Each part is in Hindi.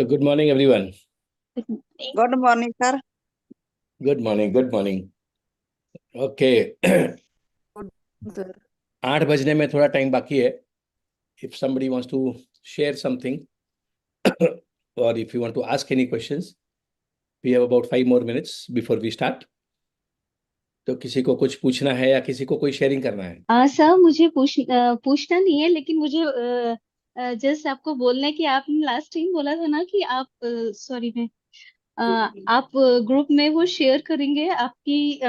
Good morning, everyone. Good morning, sir. Good morning. Good morning. Okay. Sir. 8 बजने में थोड़ा टाइम बाकी है. If somebody wants to share something or if you want to ask any questions, we have about 5 more minutes before we start. तो किसी को कुछ पूछना है या किसी को कोई शेयरिंग करना है? सर मुझे पूछना नहीं है, लेकिन मुझे जस्ट आपको बोलना है कि आपने लास्ट टाइम बोला था ना कि आप सॉरी मैं आप ग्रुप में वो शेयर करेंगे आपकी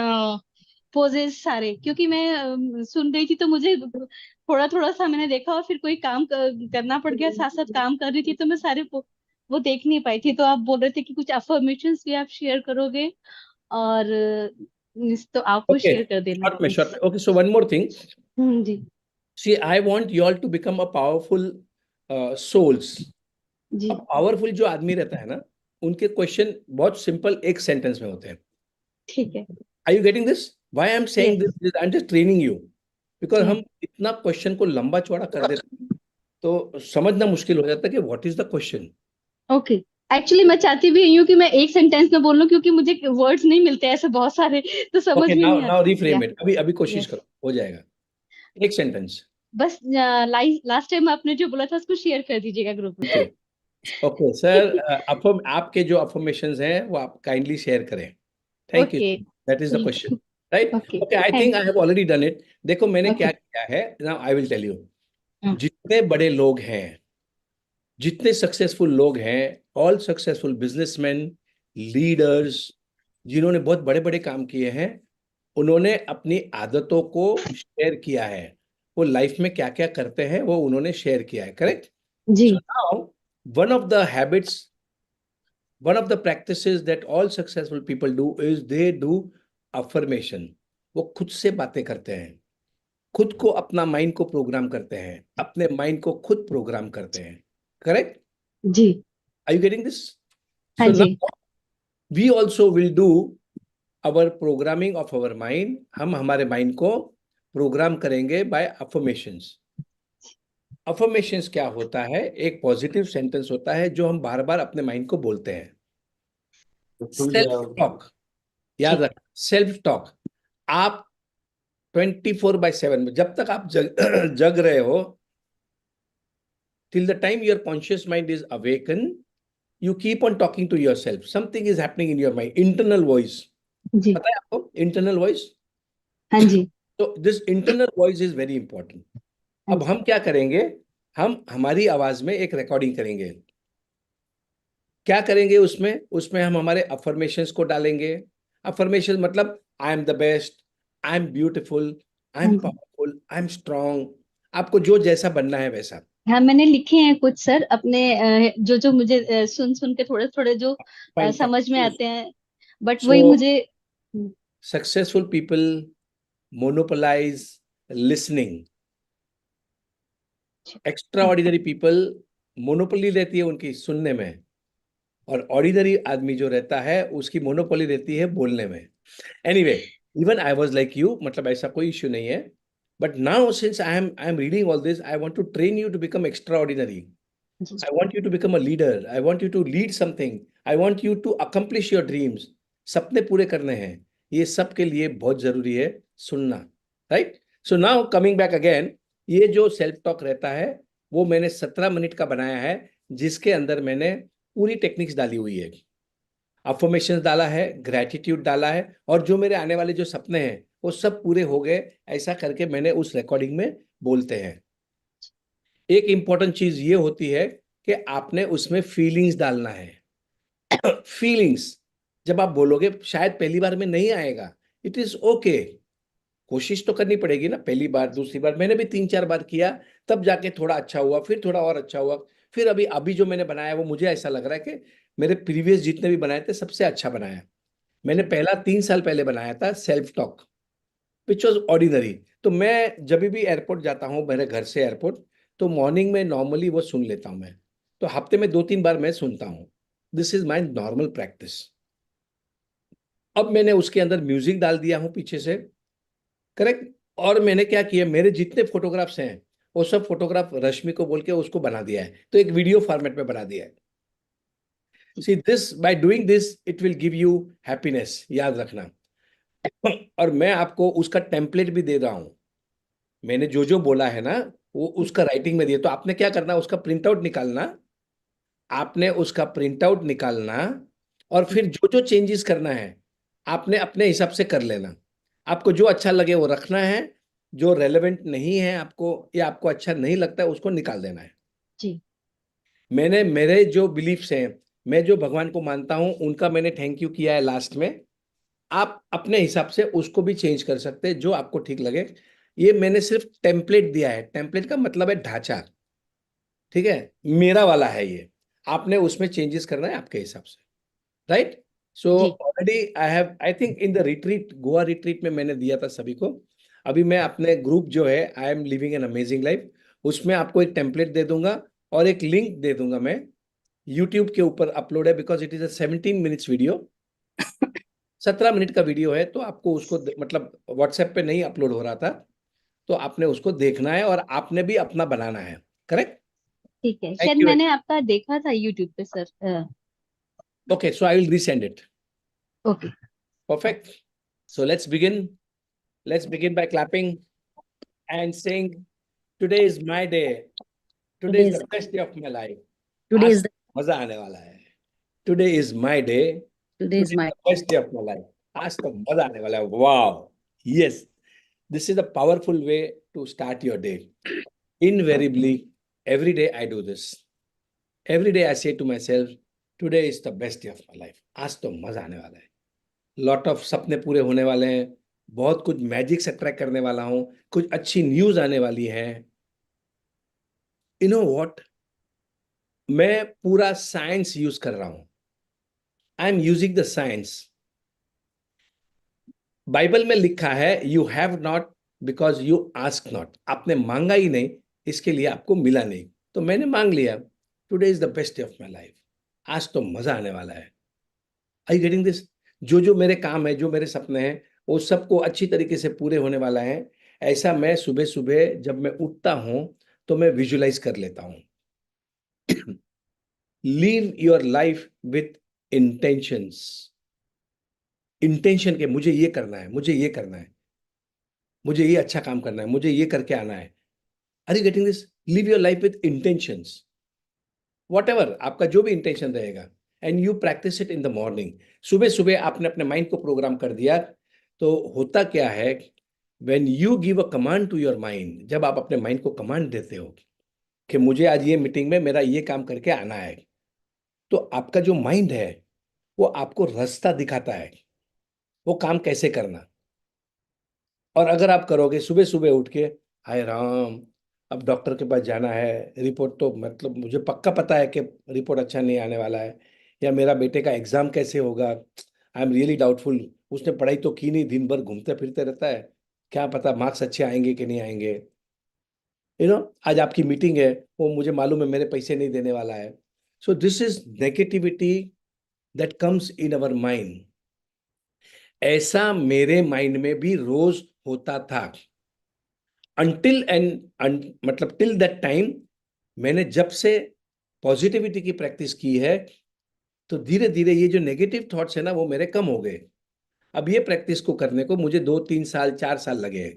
पोजेस सारे, क्योंकि मैं सुन रही थी तो मुझे थोड़ा थोड़ा सा मैंने देखा और फिर कोई काम करना पड़ गया, साथ साथ काम कर रही थी तो मैं सारे वो देख नहीं पाई थी। तो आप बोल रहे थे कि कुछ अफर्मेशंस भी आप शेयर करोगे और तो आप वो शेयर कर देना please. Short. Okay, so one more thing. जी See, I want you all to become a powerful souls. जी अब powerful जो आदमी रहता है ना, उनके क्वेश्चन बहुत सिंपल एक सेंटेंस में होते हैं. ठीक है। Are you getting this? Why I'm saying Yes. this? I'm just training you. Because जी हम इतना क्वेश्चन को लंबा चौड़ा कर देते हैं तो समझना मुश्किल हो जाता है कि what is the question. Okay. Actually मैं चाहती भी हूँ कि मैं एक सेंटेंस में बोल लूं, क्योंकि मुझे वर्ड्स नहीं मिलते ऐसे बहुत सारे, तो समझ ओके, में नाउ नहीं नाउ आता। Reframe it. अभी कोशिश यस करो, हो जाएगा. एक सेंटेंस. बस लास्ट टाइम आपने जो बोला था उसको शेयर कर दीजिएगा ग्रुप में। ओके. ओके सर, आपके जो अफर्मेशंस हैं वो आप काइंडली शेयर करें. Thank you. Okay that is the question, right? Okay okay, I think thank I have already done it. देखो मैंने ओके क्या किया है. Now I will tell you. जितने बड़े लोग हैं, जितने सक्सेसफुल लोग हैं, ऑल सक्सेसफुल बिजनेसमैन, लीडर्स, जिन्होंने बहुत बड़े बड़े काम किए हैं, उन्होंने अपनी आदतों को शेयर किया है. वो लाइफ में क्या क्या करते हैं वो उन्होंने शेयर किया है. करेक्ट? जी so now one of the habits, one of the practices that all successful people do is they do affirmation. वो खुद से बातें करते हैं, खुद को अपना माइंड को प्रोग्राम करते हैं, अपने माइंड को खुद प्रोग्राम करते हैं. करेक्ट? जी आर यू गेटिंग दिस? हाँ सो जी now we also will do our programming of our mind. हम हमारे माइंड को प्रोग्राम करेंगे बाय अफर्मेशंस. अफर्मेशंस क्या होता है? एक पॉजिटिव सेंटेंस होता है जो हम बार बार अपने माइंड को बोलते हैं. सेल्फ टॉक, याद रख, सेल्फ टॉक. आप 24/7 में जब तक आप जग रहे हो, till the time your conscious mind is awakened, you keep on talking to yourself. Something is happening in your mind. Internal voice. जी पता है आपको इंटरनल वॉइस? हाँ जी तो this internal voice is very important. हाँ अब जी हम क्या करेंगे? हम हमारी आवाज में एक रिकॉर्डिंग करेंगे. क्या करेंगे उसमें? उसमें हम हमारे अफर्मेशंस को डालेंगे. अफर्मेशन मतलब I am the best, I am beautiful, I हाँ एम जी। Powerful, I am strong. आपको जो जैसा बनना है वैसा. हाँ मैंने लिखे हैं कुछ सर अपने, जो जो मुझे सुन सुन के थोड़े थोड़े जो फाइन. समझ में आते हैं, बट सो वही मुझे successful people monopolise listening. Extra ordinary people monopoly रहती है उनकी सुनने में, और ऑर्डिनरी आदमी जो रहता है उसकी मोनोपोली रहती है बोलने में. Anyway, even I was like you, मतलब ऐसा कोई इश्यू नहीं है. But now since I am reading all this, I want to train you to become extraordinary. जी I want you to become a leader. I want you to lead something. I want you to accomplish your dreams. सपने पूरे करने हैं. ये सब के लिए बहुत जरूरी है सुनना. Right? So now coming back again, ये जो सेल्फ टॉक रहता है वो मैंने 17 मिनट का बनाया है, जिसके अंदर मैंने पूरी टेक्निक्स डाली हुई है. अफर्मेशन डाला है, ग्रेटिट्यूड डाला है, और जो मेरे आने वाले जो सपने हैं वो सब पूरे हो गए, ऐसा करके मैंने उस रिकॉर्डिंग में बोलते हैं. एक इंपॉर्टेंट चीज ये होती है कि आपने उसमें फीलिंग्स डालना है. फीलिंग्स जब आप बोलोगे, शायद पहली बार में नहीं आएगा. It is okay. कोशिश तो करनी पड़ेगी ना. पहली बार, दूसरी बार, मैंने भी 3-4 बार किया, तब जाके थोड़ा अच्छा हुआ, फिर थोड़ा और अच्छा हुआ. फिर अभी अभी जो मैंने बनाया वो मुझे ऐसा लग रहा है कि मेरे प्रीवियस जितने भी बनाए थे सबसे अच्छा बनाया. मैंने पहला 3 साल पहले बनाया था self talk, which was ordinary. तो मैं जब भी एयरपोर्ट जाता हूँ, मेरे घर से एयरपोर्ट, तो मॉर्निंग में नॉर्मली वो सुन लेता हूँ मैं. तो हफ्ते में 2-3 बार मैं सुनता हूँ. This is my normal practice. अब मैंने उसके अंदर म्यूजिक डाल दिया हूँ पीछे से. करेक्ट? और मैंने क्या किया, मेरे जितने फोटोग्राफ्स हैं वो सब फोटोग्राफ रश्मि को बोल के उसको बना दिया है, तो एक वीडियो फॉर्मेट में बना दिया है. See this, by doing this it will give you happiness, याद रखना। और मैं आपको उसका टेम्पलेट भी दे रहा हूं। मैंने जो जो बोला है ना वो उसका राइटिंग में दिया, तो आपने क्या करना, उसका प्रिंट आउट निकालना, आपने उसका प्रिंट आउट निकालना, और फिर जो जो चेंजेस करना है आपने अपने हिसाब से कर लेना। आपको जो अच्छा लगे वो रखना है, जो रेलेवेंट नहीं है आपको या आपको अच्छा नहीं लगता है उसको निकाल देना है। जी मैंने मेरे जो बिलीफ्स हैं, मैं जो भगवान को मानता हूं उनका मैंने थैंक यू किया है लास्ट में। आप अपने हिसाब से उसको भी चेंज कर सकते हैं जो आपको ठीक लगे। ये मैंने सिर्फ टेम्पलेट दिया है, टेम्पलेट का मतलब है ढांचा, ठीक है, मेरा वाला है ये। आपने उसमें चेंजेस करना है आपके हिसाब से, राइट। सो जी already I have, I think in the retreat, Goa retreat में मैंने दिया था सभी को। अभी मैं अपने ग्रुप जो है I am living an amazing life, उसमें आपको एक टेम्पलेट दे दूंगा और एक लिंक दे दूंगा मैं। यूट्यूब के ऊपर अपलोड है because it is a 17 minutes video. 17 minute का वीडियो है, तो आपको उसको मतलब व्हाट्सएप पे नहीं अपलोड हो रहा था, तो आपने उसको देखना है और आपने भी अपना बनाना है। करेक्ट। ठीक है, थैंक शायद यू। मैंने आपका देखा था यूट्यूब पे sir. Okay, so I will resend it. Okay Perfect. So let's begin. Let's begin by clapping and saying, today is my day. Today today is is the best day of my life. Today आज इज मजा आने वाला है। Today is my day. Today is Today is my the best day of my life. आज तो मजा आने वाला है। Wow. Yes. This is a powerful way to start your day. Invariably, every day I do this. Every day I say to myself, today is the best day of my life. आज तो मजा आने वाला है। लॉट ऑफ सपने पूरे होने वाले हैं, बहुत कुछ मैजिक से ट्रैक करने वाला हूं, कुछ अच्छी न्यूज आने वाली है। यू नो व्हाट, मैं पूरा साइंस यूज कर रहा हूं। I am using the science. Bible में लिखा है you have not because you ask not. आपने मांगा ही नहीं, इसके लिए आपको मिला नहीं, तो मैंने मांग लिया। Today is the best day of my life. आज तो मजा आने वाला है। I getting this. जो जो मेरे काम है, जो मेरे सपने हैं, वो सबको अच्छी तरीके से पूरे होने वाला है। ऐसा मैं सुबह सुबह जब मैं उठता हूं तो मैं विजुलाइज कर लेता हूं। Leave your life with intentions. Intention के मुझे ये करना है, मुझे ये करना है, मुझे ये अच्छा काम करना है, मुझे ये करके आना है। Are you getting this? Live your life with intentions, whatever आपका जो भी इंटेंशन रहेगा, and you practice it in the morning. सुबह सुबह आपने अपने माइंड को प्रोग्राम कर दिया, तो होता क्या है, when you give a command to your mind, जब आप अपने माइंड को कमांड देते हो कि मुझे आज ये मीटिंग में मेरा ये काम करके आना है, तो आपका जो माइंड है वो आपको रास्ता दिखाता है वो काम कैसे करना। और अगर आप करोगे सुबह सुबह उठ के, हाय राम, अब डॉक्टर के पास जाना है, रिपोर्ट तो मतलब मुझे पक्का पता है कि रिपोर्ट अच्छा नहीं आने वाला है, या मेरा बेटे का एग्जाम कैसे होगा, आई एम रियली डाउटफुल, उसने पढ़ाई तो की नहीं, दिन भर घूमते फिरते रहता है, क्या पता मार्क्स अच्छे आएंगे कि नहीं आएंगे। आज आपकी मीटिंग है, वो मुझे मालूम है मेरे पैसे नहीं देने वाला है। So this is negativity that comes in our mind. ऐसा मेरे माइंड में भी रोज होता था, अनटिल एंड मतलब टिल दैट टाइम। मैंने जब से पॉजिटिविटी की प्रैक्टिस की है, तो धीरे धीरे ये जो नेगेटिव थॉट्स है ना वो मेरे कम हो गए। अब ये प्रैक्टिस को करने को मुझे 2 3 साल 4 साल लगे।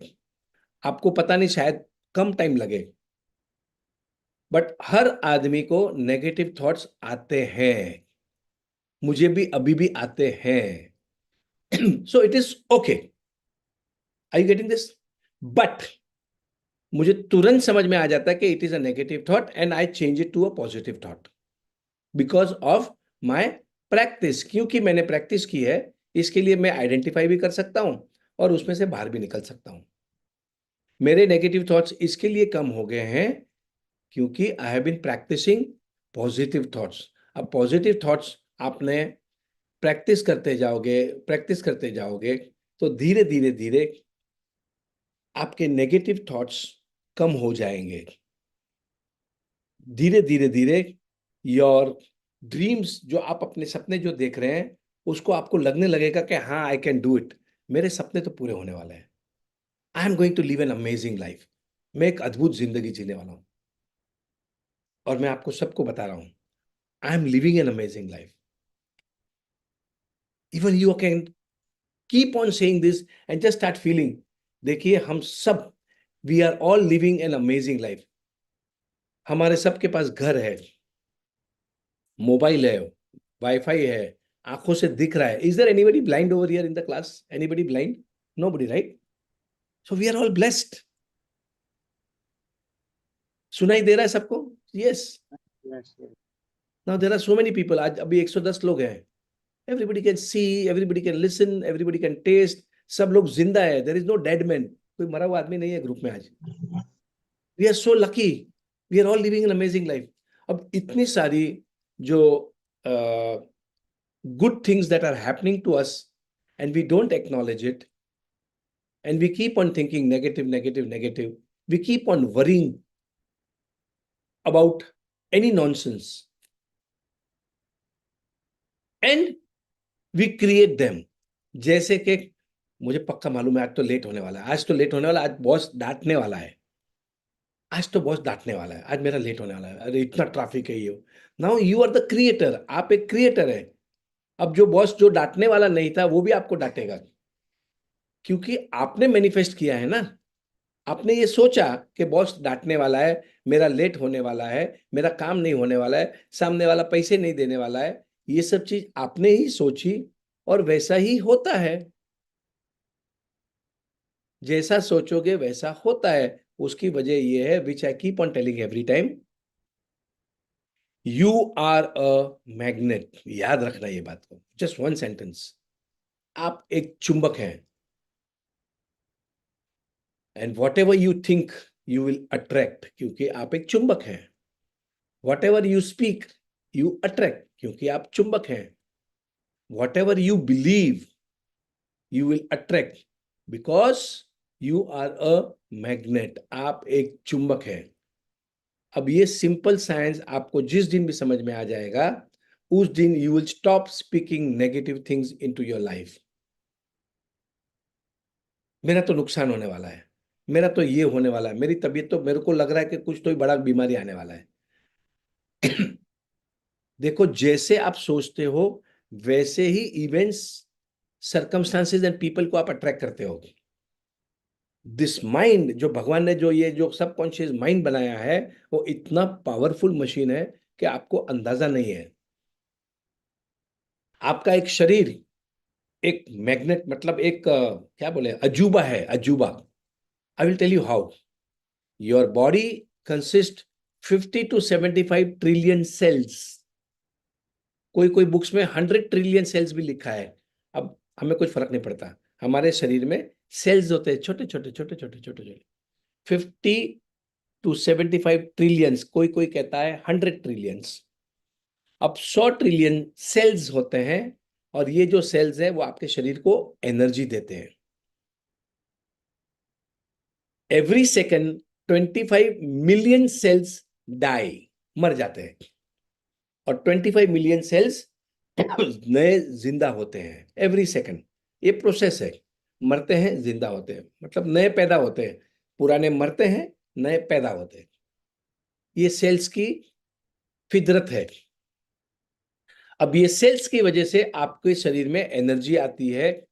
आपको पता नहीं, शायद कम टाइम लगे, बट हर आदमी को नेगेटिव थॉट्स आते हैं, मुझे भी अभी भी आते हैं। So it is okay. I you getting this? But मुझे तुरंत समझ में आ जाता है कि it is a negative thought and I change it to a positive thought because of my practice. क्योंकि मैंने प्रैक्टिस की है, इसके लिए मैं आइडेंटिफाई भी कर सकता हूं और उसमें से बाहर भी निकल सकता हूं। मेरे नेगेटिव थॉट्स इसके लिए कम हो गए हैं क्योंकि I have been practicing positive thoughts. अब पॉजिटिव थॉट्स आपने प्रैक्टिस करते जाओगे, प्रैक्टिस करते जाओगे, तो धीरे धीरे धीरे आपके नेगेटिव थॉट्स कम हो जाएंगे। धीरे धीरे धीरे योर ड्रीम्स, जो आप अपने सपने जो देख रहे हैं, उसको आपको लगने लगेगा कि हाँ आई कैन डू इट, मेरे सपने तो पूरे होने वाले हैं। I am going to live an amazing life. मैं एक अद्भुत जिंदगी जीने वाला हूं और मैं आपको सबको बता रहा हूं, I M living an amazing life. Even you can keep on saying this and just start feeling. देखिए हम सब, we are all living an amazing life. हमारे सबके पास घर है, मोबाइल है, वाईफाई है, आंखों से दिख रहा है. Is there anybody blind over here in the class? Anybody blind? Nobody, right? So we are all blessed. सुनाई दे रहा है सबको? Yes. Now there are so many people. आज अभी 110 लोग हैं. Everybody can see, everybody can listen, everybody can taste. सब लोग जिंदा है. There is no dead man. कोई मरा हुआ आदमी नहीं है ग्रुप में आज. We are so lucky. We are all living an amazing life. अब इतनी सारी जो good things that are happening to us and we don't acknowledge it, and we keep on thinking negative, negative, negative. We keep on worrying about any nonsense. And we create them. जैसे कि मुझे पक्का मालूम है आज तो लेट होने वाला है, आज तो लेट होने वाला है, आज बॉस डांटने वाला है, आज तो बॉस डांटने वाला है, आज मेरा लेट होने वाला है, अरे इतना ट्रैफिक है ये. Now you are the creator. आप एक क्रिएटर है. अब जो बॉस जो डांटने वाला नहीं था वो भी आपको डांटेगा, क्योंकि आपने मैनिफेस्ट किया है ना. आपने ये सोचा कि बॉस डांटने वाला है, मेरा लेट होने वाला है, मेरा काम नहीं होने वाला है, सामने वाला पैसे नहीं देने वाला है. ये सब चीज आपने ही सोची और वैसा ही होता है. जैसा सोचोगे वैसा होता है. उसकी वजह ये है, which I keep on telling every time, you are a magnet. याद रखना ये बात को. Just one sentence. आप एक चुंबक हैं. And whatever you think you will attract, क्योंकि आप एक चुंबक हैं. Whatever you speak you attract, क्योंकि आप चुंबक हैं. Whatever you believe you will attract, because you are a magnet. आप एक चुंबक हैं. अब ये सिंपल साइंस आपको जिस दिन भी समझ में आ जाएगा, उस दिन you will stop speaking negative things into your life. मेरा तो नुकसान होने वाला है, मेरा तो ये होने वाला है, मेरी तबीयत तो, मेरे को लग रहा है कि कुछ तो बड़ा बीमारी आने वाला है. देखो, जैसे आप सोचते हो वैसे ही इवेंट्स, सर्कमस्टांसेस एंड पीपल को आप अट्रैक्ट करते हो. दिस माइंड, जो भगवान ने जो ये जो सबकॉन्शियस माइंड बनाया है, वो इतना पावरफुल मशीन है कि आपको अंदाजा नहीं है. आपका एक शरीर एक मैग्नेट, मतलब एक क्या बोले, अजूबा है. अजूबा. I will tell you how. Your body consist 50 to 75 trillion cells. कोई कोई बुक्स में 100 ट्रिलियन सेल्स भी लिखा है. अब हमें कुछ फर्क नहीं पड़ता. हमारे शरीर में सेल्स होते हैं छोटे छोटे छोटे छोटे छोटे छोटे. 50 to 75 ट्रिलियंस. कोई कोई कहता है 100 ट्रिलियंस. अब 100 ट्रिलियन सेल्स होते हैं, और ये जो सेल्स है वो आपके शरीर को एनर्जी देते हैं. Every second 25 million cells die, मर जाते हैं, और 25 मिलियन सेल्स नए जिंदा होते हैं एवरी सेकेंड. ये प्रोसेस है. मरते हैं, जिंदा होते हैं, मतलब नए पैदा होते हैं. पुराने मरते हैं, नए पैदा होते हैं. ये सेल्स की फितरत है. अब ये सेल्स की वजह से आपके शरीर में एनर्जी आती है.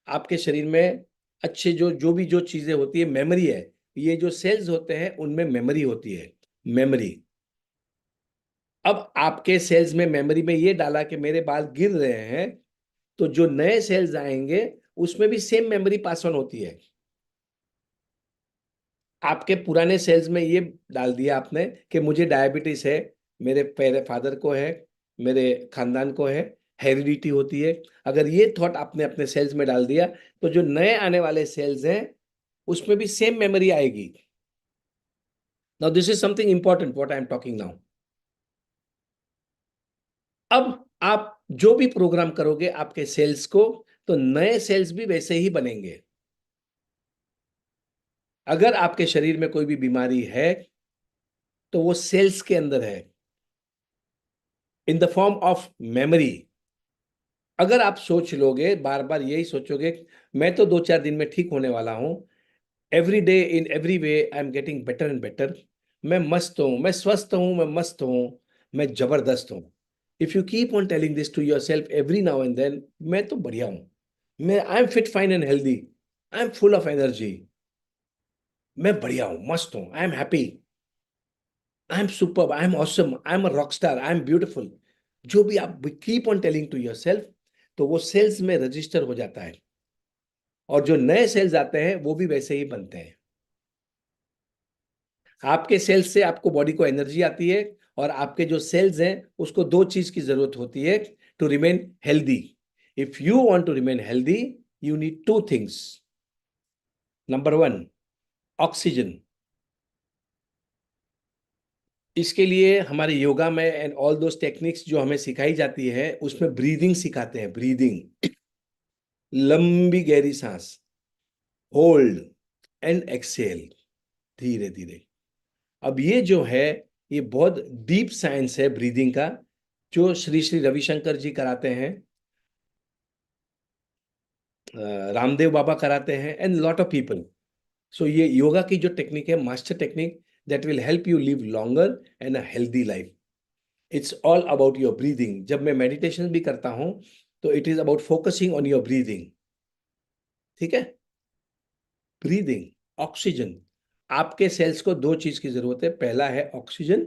आपके शरीर में अच्छे जो भी जो चीजें होती है, मेमोरी है. ये जो सेल्स होते हैं उनमें मेमोरी होती है, मेमोरी. अब आपके सेल्स में मेमोरी में ये डाला कि मेरे बाल गिर रहे हैं, तो जो नए सेल्स आएंगे उसमें भी सेम मेमोरी पास ऑन होती है. आपके पुराने सेल्स में ये डाल दिया आपने कि मुझे डायबिटीज है, मेरे फादर को है, मेरे खानदान को है, हेरिडिटी होती है. अगर ये थॉट आपने अपने सेल्स में डाल दिया, तो जो नए आने वाले सेल्स हैं उसमें भी सेम मेमोरी आएगी. Now this is something important what I am talking now. अब आप जो भी प्रोग्राम करोगे आपके सेल्स को, तो नए सेल्स भी वैसे ही बनेंगे. अगर आपके शरीर में कोई भी बीमारी है तो वो सेल्स के अंदर है, in the form of memory. अगर आप सोच लोगे, बार बार यही सोचोगे, मैं तो 2-4 दिन में ठीक होने वाला हूं, every day in every way I am getting better and better, मैं मस्त हूं, मैं स्वस्थ हूं, मैं मस्त हूं, मैं जबरदस्त हूं. If you keep on telling this to your self every now and then, मैं तो बढ़िया हूं, मैं I am fit fine and healthy, I am full of energy, मैं बढ़िया हूं, मस्त हूं, I am happy, I am super, I am awesome, I am a rock star, I am beautiful, जो भी आप keep on telling to your self, तो वो सेल्स में रजिस्टर हो जाता है, और जो नए सेल्स आते हैं वो भी वैसे ही बनते हैं। आपके सेल्स से आपको बॉडी को एनर्जी आती है, और आपके जो सेल्स हैं उसको दो चीज की जरूरत होती है to remain healthy. If you want to remain healthy, you need two things. Number one, oxygen. इसके लिए हमारे योगा में एंड ऑल दोस टेक्निक्स जो हमें सिखाई जाती है, उसमें ब्रीदिंग सिखाते हैं। ब्रीदिंग, लंबी गहरी सांस, होल्ड एंड एक्सेल, धीरे धीरे। अब ये जो है, ये बहुत डीप साइंस है ब्रीदिंग का, जो श्री श्री रविशंकर जी कराते हैं, रामदेव बाबा कराते हैं, एंड लॉट ऑफ पीपल। सो ये योगा की जो टेक्निक है, master technique, that will help you live longer and a healthy life. It's all about your breathing. जब मैं मेडिटेशन भी करता हूं, तो it is about focusing on your breathing. ठीक है, ब्रीदिंग, ऑक्सीजन। आपके सेल्स को दो चीज की जरूरत है। पहला है ऑक्सीजन।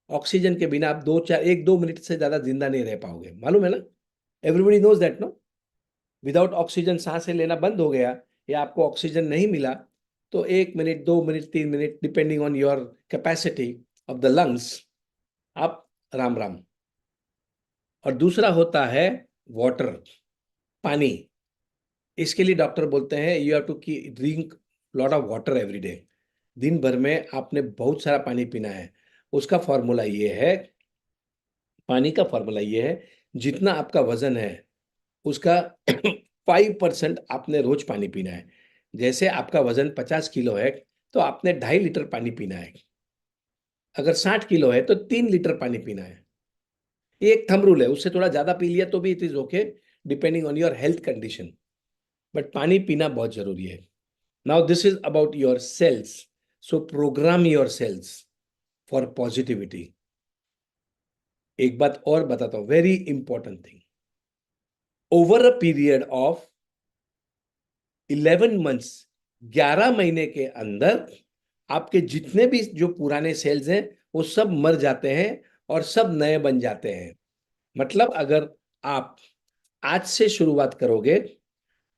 ऑक्सीजन के बिना आप 1-2 मिनट से ज्यादा जिंदा नहीं रह पाओगे, मालूम है ना? Everybody knows that, no? Without oxygen सांसें लेना बंद हो गया, या आपको ऑक्सीजन नहीं मिला, तो 1 minute, 2 minute, 3 minute, depending on your capacity of the lungs, आप राम राम। और दूसरा होता है वाटर, पानी। इसके लिए डॉक्टर बोलते हैं you have to drink lot of water every day. दिन भर में आपने बहुत सारा पानी पीना है। उसका फॉर्मूला ये है, पानी का फॉर्मूला ये है, जितना आपका वजन है उसका 5% आपने रोज पानी पीना है। जैसे आपका वजन 50 किलो है, तो आपने 2.5 लीटर पानी पीना है। अगर 60 किलो है तो 3 लीटर पानी पीना है। ये एक थंब रूल है, उससे थोड़ा ज्यादा पी लिया तो भी it is okay, depending on your health condition, but पानी पीना बहुत जरूरी है। Now this is about your cells, so program your cells for positivity. एक बात और बताता हूं, very important thing. Over a period of 11 months, 11 महीने के अंदर आपके जितने भी जो पुराने सेल्स हैं वो सब मर जाते हैं और सब नए बन जाते हैं। मतलब अगर आप आज से शुरुआत करोगे,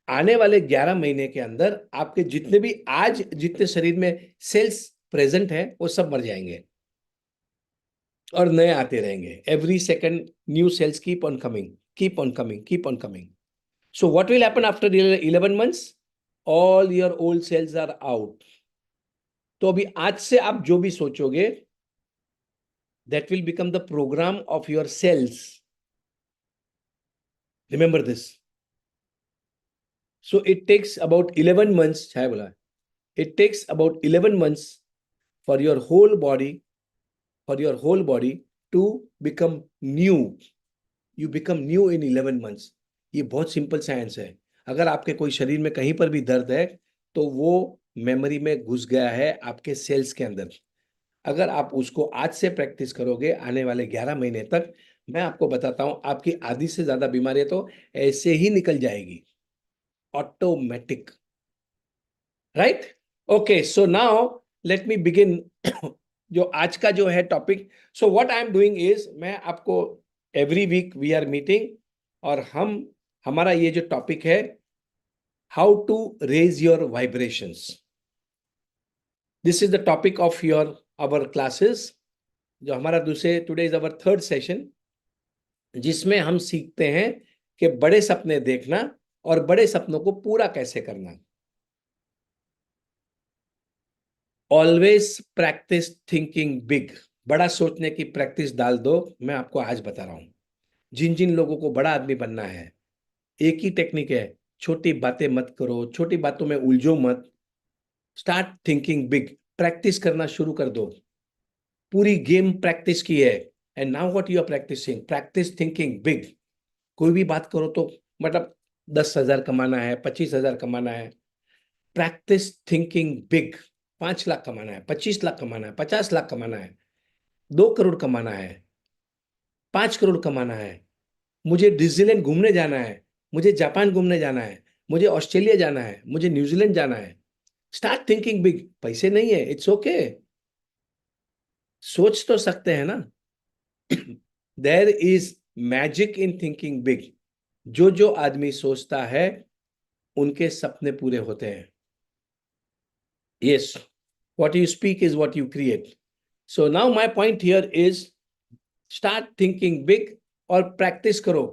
आने वाले 11 महीने के अंदर आपके जितने भी आज जितने शरीर में सेल्स प्रेजेंट हैं वो सब मर जाएंगे और नए आते रहेंगे। Every second new cells keep on coming, keep on coming, keep on coming. So what will happen after 11 months? All your old cells are out. तो अभी आज से आप जो भी सोचोगे, that will become the program of your cells. Remember this. So it takes about 11 months, है बोला, it takes about 11 months for your whole body to become new. You become new in 11 months. ये बहुत सिंपल साइंस है। अगर आपके कोई शरीर में कहीं पर भी दर्द है, तो वो मेमोरी में घुस गया है आपके सेल्स के अंदर। अगर आप उसको आज से प्रैक्टिस करोगे, आने वाले 11 महीने तक, मैं आपको बताता हूं, आपकी आधी से ज्यादा बीमारियां तो ऐसे ही निकल जाएगी, automatic. Right? Okay, so now let me begin. जो आज का जो है topic, so what I am doing is, मैं आपको every week we are meeting, और हमारा ये जो टॉपिक है, how to raise your vibrations. This is the topic of your our classes, जो हमारा today is our third session, जिसमें हम सीखते हैं कि बड़े सपने देखना और बड़े सपनों को पूरा कैसे करना। Always practice thinking big. बड़ा सोचने की प्रैक्टिस डाल दो। मैं आपको आज बता रहा हूं, जिन जिन लोगों को बड़ा आदमी बनना है, एक ही टेक्निक है, छोटी बातें मत करो, छोटी बातों में उलझो मत। स्टार्ट थिंकिंग बिग, प्रैक्टिस करना शुरू कर दो। पूरी गेम प्रैक्टिस की है, and now what you are practicing, practice thinking big. कोई भी बात करो तो मतलब 10,000 कमाना है, 25,000 कमाना है, प्रैक्टिस थिंकिंग बिग। 5 लाख कमाना है, 25 लाख कमाना है, 50 लाख कमाना है, 2 करोड़ कमाना है, 5 करोड़ कमाना है, मुझे डिज्नीलैंड घूमने जाना है, मुझे जापान घूमने जाना है, मुझे ऑस्ट्रेलिया जाना है, मुझे न्यूजीलैंड जाना है। Start thinking big. पैसे नहीं है, इट्स ओके, सोच तो सकते हैं ना। There is magic in thinking big. जो आदमी सोचता है उनके सपने पूरे होते हैं। Yes, what you speak is what you create. So now my point here is start thinking big और प्रैक्टिस करो।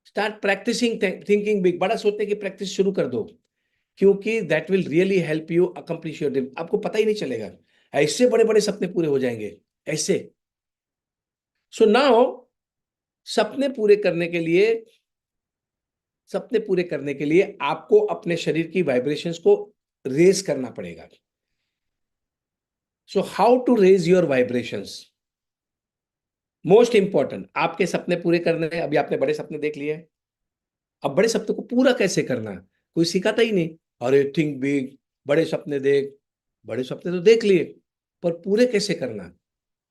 Start practicing thinking big. बड़ा सोचने की प्रैक्टिस शुरू कर दो, क्योंकि that will really help you accomplish your dream. आपको पता ही नहीं चलेगा, ऐसे बड़े बड़े सपने पूरे हो जाएंगे ऐसे। सो नाउ सपने पूरे करने के लिए आपको अपने शरीर की वाइब्रेशंस को रेज करना पड़ेगा। So how to raise your vibrations? Most important, आपके सपने पूरे करने हैं। अभी आपने बड़े सपने देख लिए, अब बड़े सपने को पूरा कैसे करना कोई सिखाता ही नहीं। अरे थिंक बिग, बड़े सपने देख। बड़े सपने तो देख लिए, पर पूरे कैसे करना?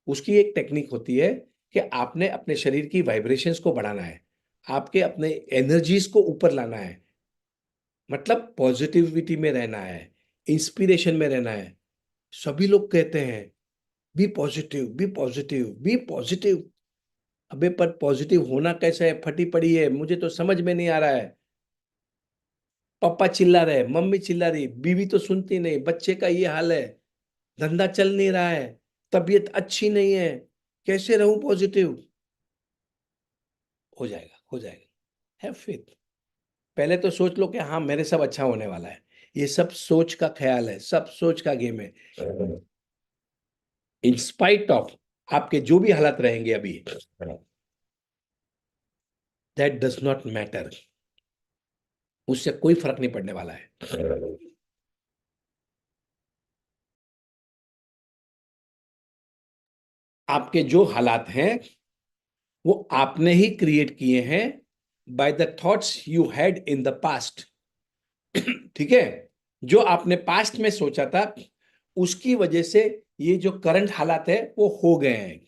उसकी एक टेक्निक होती है कि आपने अपने शरीर की वाइब्रेशंस को बढ़ाना है, आपके अपने एनर्जीज को ऊपर लाना है, मतलब पॉजिटिविटी में रहना है, इंस्पिरेशन में रहना है। सभी लोग कहते हैं be positive, be positive, be positive. अबे पर पॉजिटिव होना कैसे है? फटी पड़ी है, मुझे तो समझ में नहीं आ रहा है। पापा चिल्ला रहे, मम्मी चिल्ला रही, बीवी तो सुनती नहीं, बच्चे का ये हाल है, धंधा चल नहीं रहा है, तबीयत अच्छी नहीं है, कैसे रहूं पॉजिटिव? हो जाएगा, हो जाएगा। Have faith. पहले तो सोच लो कि हाँ मेरे सब अच्छा होने वाला है। ये सब सोच का ख्याल है, सब सोच का गेम है। इन स्पाइट ऑफ आपके जो भी हालात रहेंगे अभी, दैट डज नॉट मैटर। उससे कोई फर्क नहीं पड़ने वाला है। आपके जो हालात हैं वो आपने ही क्रिएट किए हैं by the thoughts you had in the past. ठीक है, जो आपने पास्ट में सोचा था उसकी वजह से ये जो करंट हालात है वो हो गए हैं।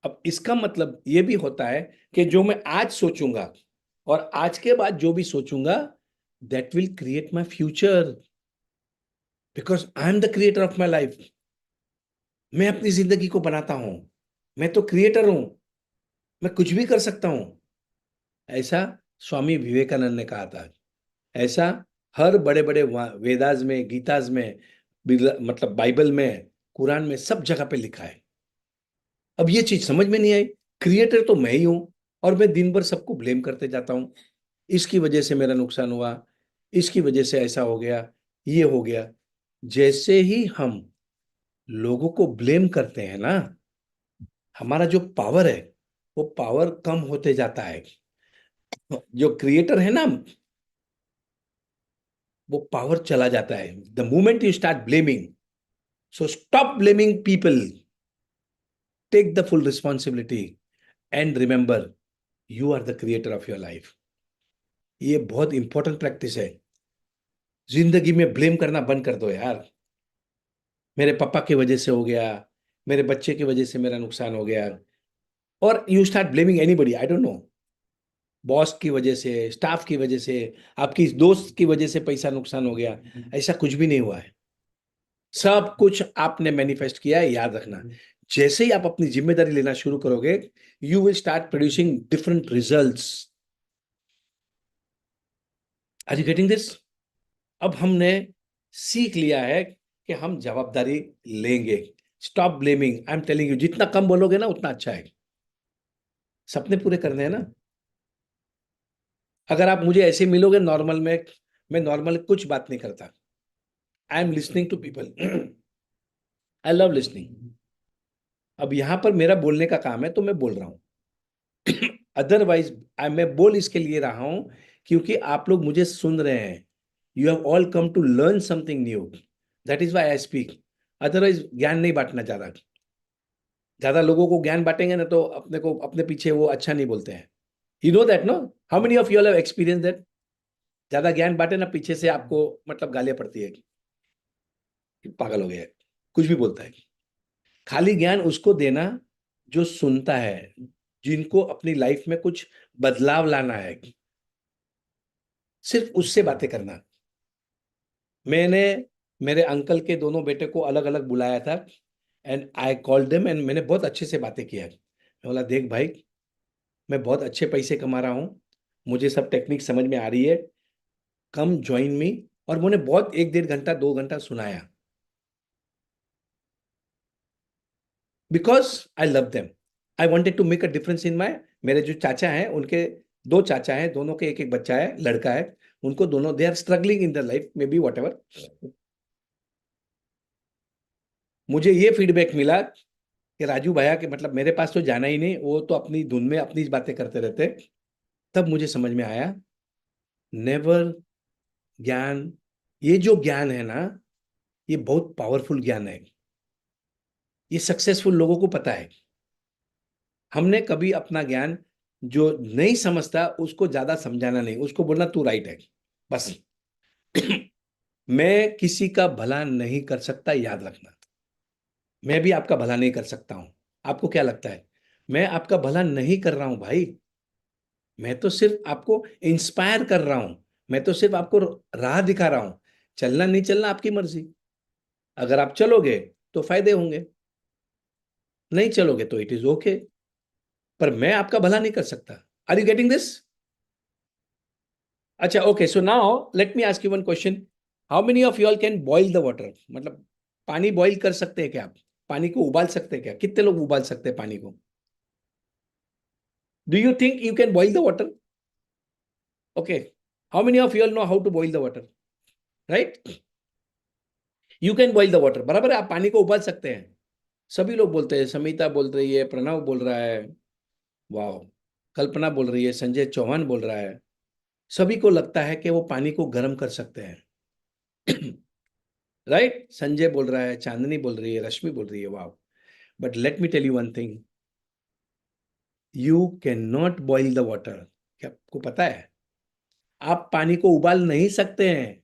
अब इसका मतलब ये भी होता है कि जो मैं आज सोचूंगा और आज के बाद जो भी सोचूंगा, that will create my future, because I am the creator of my life. मैं अपनी जिंदगी को बनाता हूं, मैं तो क्रिएटर हूं, मैं कुछ भी कर सकता हूं। ऐसा स्वामी विवेकानंद ने कहा था। ऐसा हर बड़े बड़े वेदास में, गीताज में, मतलब बाइबल में, कुरान में, सब जगह पे लिखा है। अब ये चीज समझ में नहीं आई। क्रिएटर तो मैं ही हूं और मैं दिन भर सबको ब्लेम करते जाता हूं, इसकी वजह से मेरा नुकसान हुआ, इसकी वजह से ऐसा हो गया, ये हो गया। जैसे ही हम लोगों को ब्लेम करते हैं ना, हमारा जो पावर है वो पावर कम होते जाता है। जो क्रिएटर है ना, वो पावर चला जाता है the moment you start blaming. So stop blaming people, take the full responsibility and remember you are the creator of your life. ये बहुत इंपॉर्टेंट प्रैक्टिस है। जिंदगी में ब्लेम करना बंद कर दो यार। मेरे पापा की वजह से हो गया, मेरे बच्चे की वजह से मेरा नुकसान हो गया, और you start blaming anybody, I don't know, boss की वजह से, स्टाफ की वजह से, आपकी दोस्त की वजह से पैसा नुकसान हो गया। ऐसा कुछ भी नहीं हुआ है, सब कुछ आपने मैनिफेस्ट किया है, याद रखना। जैसे ही आप अपनी जिम्मेदारी लेना शुरू करोगे, you will start producing different results. Are you getting this? अब हमने सीख लिया है कि हम जवाबदारी लेंगे। Stop blaming, I am telling you, जितना कम बोलोगे ना उतना अच्छा है। सपने पूरे करने हैं ना। अगर आप मुझे ऐसे मिलोगे नॉर्मल में, मैं नॉर्मल कुछ बात नहीं करता। I am listening to people, I love listening. अब यहां पर मेरा बोलने का काम है तो मैं बोल रहा हूं। अदरवाइज मैं बोल इसके लिए रहा हूं क्योंकि आप लोग मुझे सुन रहे हैं। You have all come to learn something new, that is why I speak. Otherwise ज्ञान नहीं बांटना ज्यादा। ज्यादा लोगों को ज्ञान बांटेंगे ना तो अपने को, अपने पीछे वो अच्छा नहीं बोलते हैं। You know that no? How many of you have experience that? ज्यादा ज्ञान बांटे ना, पीछे से आपको मतलब गालियां पड़ती है कि पागल हो गया है, कुछ भी बोलता है। खाली ज्ञान उसको देना जो सुनता है, जिनको अपनी लाइफ में कुछ बदलाव लाना है, सिर्फ उससे बातें करना। मैंने मेरे अंकल के दोनों बेटे को अलग अलग बुलाया था and I called them and मैंने बहुत अच्छे से बातें किया। मैं बोला देख भाई, मैं बहुत अच्छे पैसे कमा रहा हूँ, मुझे सब टेक्निक समझ में आ रही है, कम ज्वाइन मी। और मैंने बहुत 1-1.5 घंटा 2 घंटा सुनाया, because I love them, I wanted to make a difference in my. मेरे जो चाचा हैं, उनके 2 चाचा हैं, दोनों के एक एक बच्चा है, लड़का है, उनको दोनों they are struggling in the life maybe whatever. मुझे ये फीडबैक मिला कि राजू भैया के मतलब मेरे पास तो जाना ही नहीं, वो तो अपनी धुन में अपनी बातें करते रहते। तब मुझे समझ में आया, नेवर ज्ञान, ये जो ज्ञान है ना, ये बहुत पावरफुल ज्ञान है। ये सक्सेसफुल लोगों को पता है। हमने कभी अपना ज्ञान जो नहीं समझता उसको ज्यादा समझाना नहीं, उसको बोलना तू राइट है बस। मैं किसी का भला नहीं कर सकता, याद रखना। मैं भी आपका भला नहीं कर सकता हूं। आपको क्या लगता है? मैं आपका भला नहीं कर रहा हूं भाई, मैं तो सिर्फ आपको इंस्पायर कर रहा हूं, मैं तो सिर्फ आपको राह दिखा रहा हूं। चलना नहीं चलना आपकी मर्जी। अगर आप चलोगे तो फायदे होंगे, नहीं चलोगे तो इट इज ओके, पर मैं आपका भला नहीं कर सकता। Are you getting this? अच्छा, okay, so now let me ask you one question. How many of you all can boil the water? मतलब पानी बॉइल कर सकते हैं क्या आप? पानी को उबाल सकते हैं क्या? कितने लोग उबाल सकते हैं पानी को? Do you think you can boil the water? Okay, how many of you all know how to boil the water? Right, you can boil the water, बराबर है, आप पानी को उबाल सकते हैं। सभी लोग बोलते हैं, समिता बोल रही है, प्रणव बोल रहा है, वाह, कल्पना बोल रही है, संजय चौहान बोल रहा है। सभी को लगता है कि वो पानी को गर्म कर सकते हैं। राइट, संजय बोल रहा है, चांदनी बोल रही है, रश्मि बोल रही है, वाह। But let me tell you one thing, you can not boil the water. क्या आपको पता है? आप पानी को उबाल नहीं सकते हैं,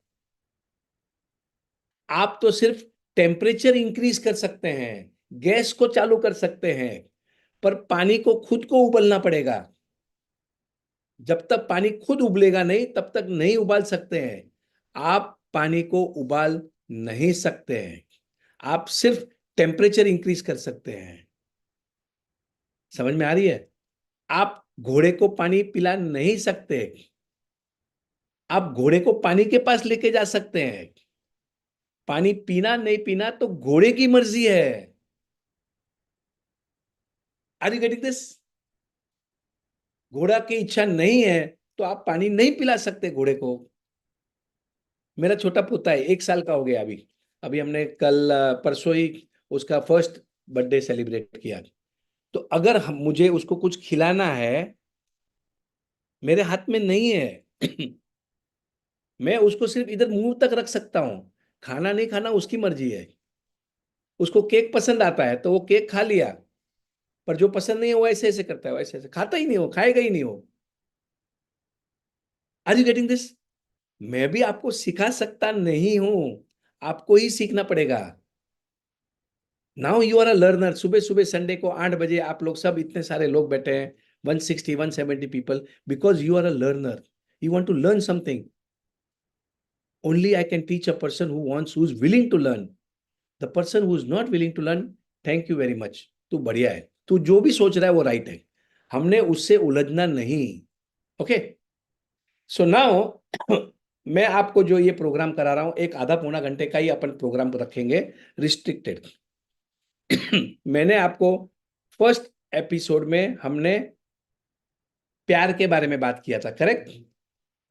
आप तो सिर्फ टेम्परेचर इंक्रीज कर सकते हैं, गैस को चालू कर सकते हैं, पर पानी को खुद को उबलना पड़ेगा। जब तक पानी खुद उबलेगा नहीं, तब तक नहीं उबाल सकते हैं। आप पानी को उबाल नहीं सकते हैं, आप सिर्फ टेम्परेचर इंक्रीज कर सकते हैं। समझ में आ रही है? आप घोड़े को पानी पिला नहीं सकते, आप घोड़े को पानी के पास लेके जा सकते हैं। पानी पीना नहीं पीना तो घोड़े की मर्जी है। Are you getting this? घोड़ा की इच्छा नहीं है तो आप पानी नहीं पिला सकते घोड़े को। मेरा छोटा पोता है, 1 साल का हो गया अभी। अभी हमने कल परसों ही उसका फर्स्ट बर्थडे सेलिब्रेट किया। तो अगर मुझे उसको कुछ खिलाना है, मेरे हाथ में नहीं है। मैं उसको सिर्फ इधर मुंह तक रख सकता हूं, खाना नहीं खाना उसकी मर्जी है। उसको केक पसंद आता है तो वो केक खा लिया, पर जो पसंद नहीं है वो ऐसे ऐसे करता है, वो ऐसे ऐसे खाता ही नहीं, हो खाएगा ही नहीं हो। Are you getting this? मैं भी आपको सिखा सकता नहीं हूं, आपको ही सीखना पड़ेगा। Now you are a learner. सुबह सुबह संडे को 8 बजे आप लोग सब इतने सारे लोग बैठे हैं, 160 170 people, because you are a learner, you want to learn something. Only I can teach a person who wants, who is willing to learn. The person who is not willing to learn, thank you very much, तू बढ़िया है, तू जो भी सोच रहा है वो राइट है, हमने उससे उलझना नहीं। ओके, सो नाउ मैं आपको जो ये प्रोग्राम करा रहा हूं, एक आधा पौना घंटे का ही अपन प्रोग्राम रखेंगे, रिस्ट्रिक्टेड। मैंने आपको फर्स्ट एपिसोड में हमने प्यार के बारे में बात किया था, करेक्ट?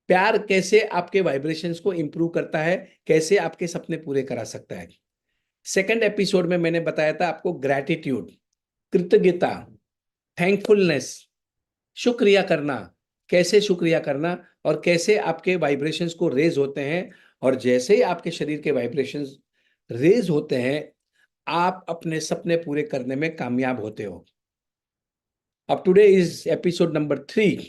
प्यार कैसे आपके वाइब्रेशंस को इंप्रूव करता है, कैसे आपके सपने पूरे करा सकता है। सेकंड एपिसोड में मैंने बताया था आपको ग्रैटिट्यूड, कृतज्ञता, थैंकफुलनेस, शुक्रिया करना, कैसे शुक्रिया करना, और कैसे आपके वाइब्रेशंस को रेज होते हैं। और जैसे ही आपके शरीर के वाइब्रेशंस रेज होते हैं, आप अपने सपने पूरे करने में कामयाब होते हो। अब टुडे इज एपिसोड नंबर 3,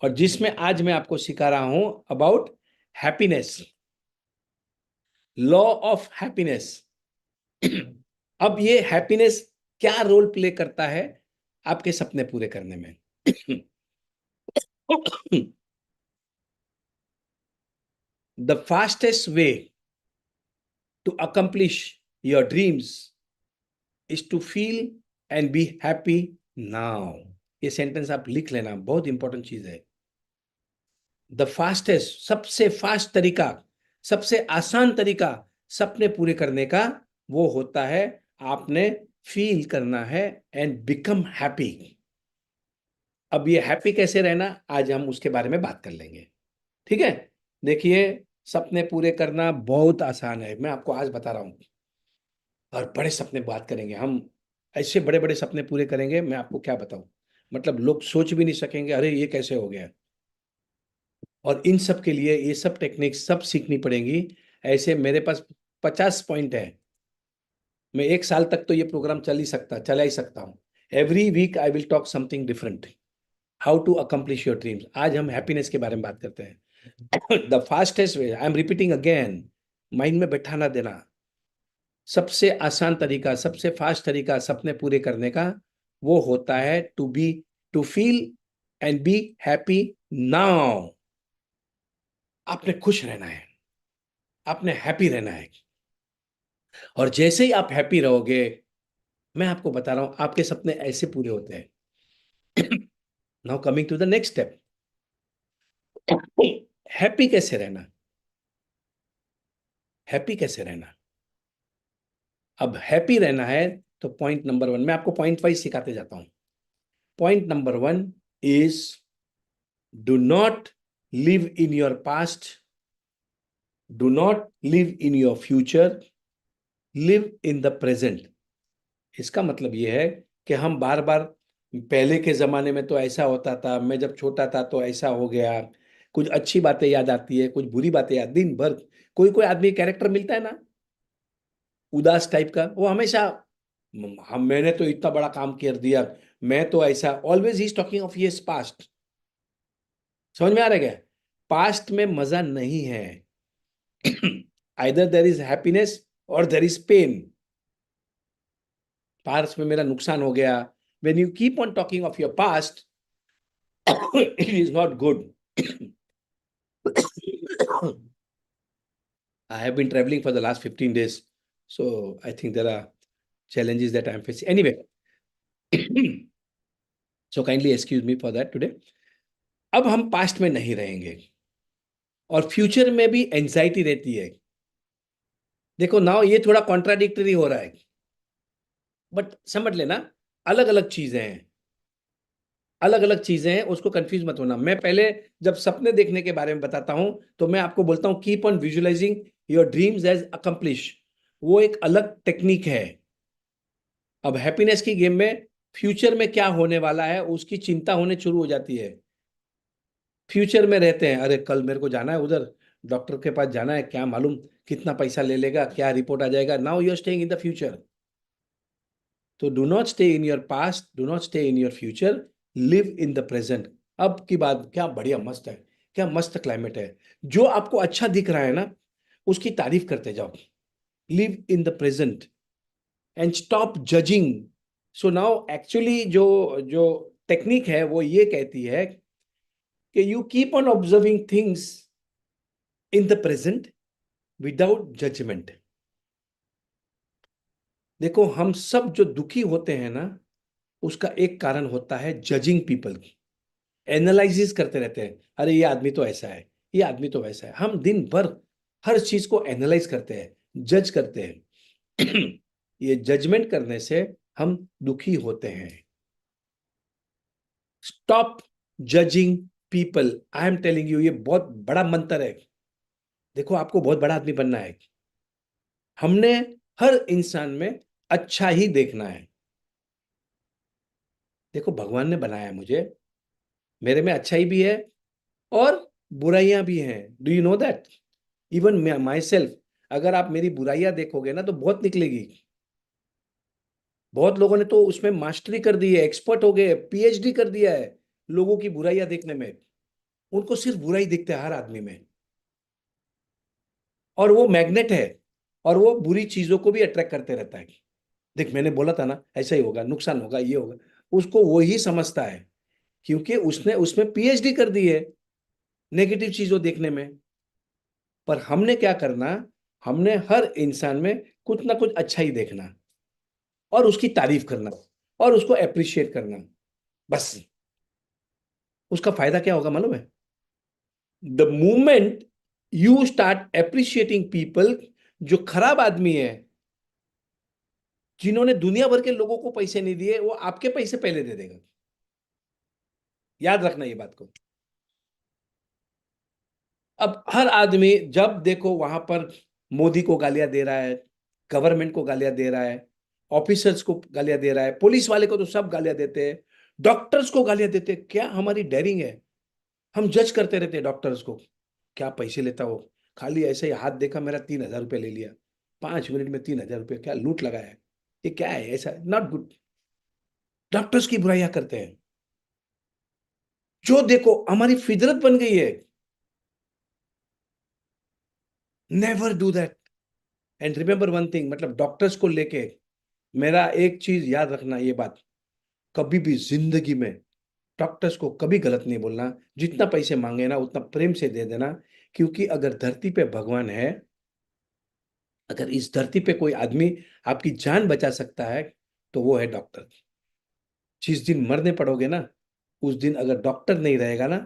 और जिसमें आज मैं आपको सिखा रहा हूं about happiness, law of happiness. अब ये हैप्पीनेस क्या रोल प्ले करता है आपके सपने पूरे करने में? The fastest way to accomplish your dreams is to feel and be happy now. ये सेंटेंस आप लिख लेना, बहुत इंपॉर्टेंट चीज है. द फास्टेस्ट, सबसे फास्ट तरीका, सबसे आसान तरीका सपने पूरे करने का वो होता है आपने फील करना है एंड बिकम हैप्पी. अब ये हैप्पी कैसे रहना, आज हम उसके बारे में बात कर लेंगे. ठीक है, देखिए सपने पूरे करना बहुत आसान है, मैं आपको आज बता रहा हूं. और बड़े सपने बात करेंगे हम, ऐसे बड़े बड़े सपने पूरे करेंगे, मैं आपको क्या बताऊं, मतलब लोग सोच भी नहीं सकेंगे अरे ये कैसे हो गया. और इन सब के लिए ये सब टेक्निक सब सीखनी पड़ेंगी. ऐसे मेरे पास 50 पॉइंट है, मैं एक साल तक तो ये प्रोग्राम चला ही सकता हूँ. Every week I will talk something different, how to accomplish your dreams. आज हम हैप्पीनेस के बारे में बात करते हैं. The fastest way, I am repeating again, mind में बैठाना देना. सबसे आसान तरीका, सबसे फास्ट तरीका सपने पूरे करने का वो होता है to feel and be happy now. आपने खुश रहना है, आपने हैप्पी रहना है. और जैसे ही आप हैप्पी रहोगे, मैं आपको बता रहा हूं आपके सपने ऐसे पूरे होते हैं. Now coming to the next step, happy कैसे रहना. हैप्पी कैसे रहना, अब हैप्पी रहना है तो पॉइंट नंबर 1, मैं आपको पॉइंट वाइज सिखाते जाता हूं. Point number 1 is do not live in your past, do not live in your future, live in the present. इसका मतलब यह है कि हम बार बार पहले के जमाने में तो ऐसा होता था, मैं जब छोटा था तो ऐसा हो गया, कुछ अच्छी बातें याद आती है, कुछ बुरी बातें याद, दिन भर कोई कोई आदमी कैरेक्टर मिलता है ना उदास टाइप का, वो हमेशा हम मैंने तो इतना बड़ा काम कर दिया, मैं तो ऐसा, always he is talking of his past. समझ में आ रहा है क्या? पास्ट में मजा नहीं है. आइदर देयर इज हैप्पीनेस और देयर इज पेन. पास्ट में मेरा नुकसान हो गया. When you keep on talking of your past, it is not good. I have been traveling for the last 15 days, so I think there are challenges that I am facing. Anyway, so kindly excuse me for that today. अब हम पास्ट में नहीं रहेंगे और फ्यूचर में भी एंजाइटी रहती है. देखो नाउ ये थोड़ा कॉन्ट्राडिक्टरी हो रहा है, बट समझ लेना अलग अलग चीजें हैं, अलग अलग चीजें हैं, उसको कंफ्यूज मत होना. मैं पहले जब सपने देखने के बारे में बताता हूं तो मैं आपको बोलता हूं keep on visualizing your dreams as accomplish. वो एक अलग टेक्निक है. अब हैप्पीनेस की गेम में फ्यूचर में क्या होने वाला है उसकी चिंता होने शुरू हो जाती है. फ्यूचर में रहते हैं, अरे कल मेरे को जाना है उधर डॉक्टर के पास जाना है, क्या मालूम कितना पैसा ले लेगा, क्या रिपोर्ट आ जाएगा. Now you are staying in the future. तो do not stay in your past, do not stay in your future, live in the present. अब की बात क्या बढ़िया मस्त है, क्या मस्त क्लाइमेट है. जो आपको अच्छा दिख रहा है ना उसकी तारीफ करते जाओ. Live in the present and stop judging. So now actually जो जो टेक्निक है वो ये कहती है कि you keep on observing things in the present without judgement. देखो हम सब जो दुखी होते हैं ना उसका एक कारण होता है जजिंग पीपल की. एनालिसिस करते रहते हैं, अरे ये आदमी तो ऐसा है, ये आदमी तो वैसा है. हम दिन भर हर चीज को एनालाइज करते हैं, जज करते हैं. ये जजमेंट करने से हम दुखी होते हैं. Stop judging people. I am telling you, ये बहुत बड़ा मंत्र है. देखो आपको बहुत बड़ा आदमी बनना है. हमने हर इंसान में अच्छा ही देखना है. देखो भगवान ने बनाया मुझे, मेरे में अच्छाई भी है और बुराइयां भी हैं. Do you know that? Even my self, अगर आप मेरी बुराइयां देखोगे ना तो बहुत निकलेगी. बहुत लोगों ने तो उसमें मास्टरी कर दी है, एक्सपर्ट हो गए, पीएचडी कर दिया है लोगों की बुराइयां देखने में. उनको सिर्फ बुराई दिखते है हर आदमी में, और वो मैग्नेट है और वो बुरी चीजों को भी अट्रैक्ट करते रहता है. देख मैंने बोला था ना ऐसा ही होगा, नुकसान होगा, ये होगा, उसको वो ही समझता है क्योंकि उसने उसमें पीएचडी कर दी है नेगेटिव चीजों देखने में। पर हमने क्या करना, हमने हर इंसान में कुछ ना कुछ अच्छा ही देखना और उसकी तारीफ करना और उसको अप्रिशिएट करना, बस। उसका फायदा क्या होगा मालूम है? The moment you start appreciating people, जो खराब आदमी है, जिन्होंने दुनिया भर के लोगों को पैसे नहीं दिए, वो आपके पैसे पहले दे देगा। याद रखना ये बात को। अब हर आदमी जब देखो वहां पर मोदी को गालियां दे रहा है, गवर्नमेंट को गालियां दे रहा है, ऑफिसर्स को गालियां दे रहा है, पुलिस वाले को तो सब गालियां देते हैं, डॉक्टर्स को गालियां देते हैं। क्या हमारी डेयरिंग है? हम जज करते रहते हैं डॉक्टर्स को, क्या पैसे लेता हो, खाली ऐसे ही हाथ देखा मेरा 3,000 रुपये ले लिया, 5 मिनट में 3,000 रुपये, क्या लूट लगाया है, ये क्या है, ऐसा नॉट गुड। डॉक्टर्स की बुराइयां करते हैं। जो देखो हमारी फितरत बन गई है, never do that. And remember one thing, मतलब डॉक्टर्स को लेके मेरा एक चीज याद रखना, ये बात, कभी भी जिंदगी में डॉक्टर्स को कभी गलत नहीं बोलना। जितना पैसे मांगे ना उतना प्रेम से दे देना, क्योंकि अगर धरती पे भगवान है, अगर इस धरती पे कोई आदमी आपकी जान बचा सकता है तो वो है डॉक्टर। जिस दिन मरने पड़ोगे ना, उस दिन अगर डॉक्टर नहीं रहेगा ना,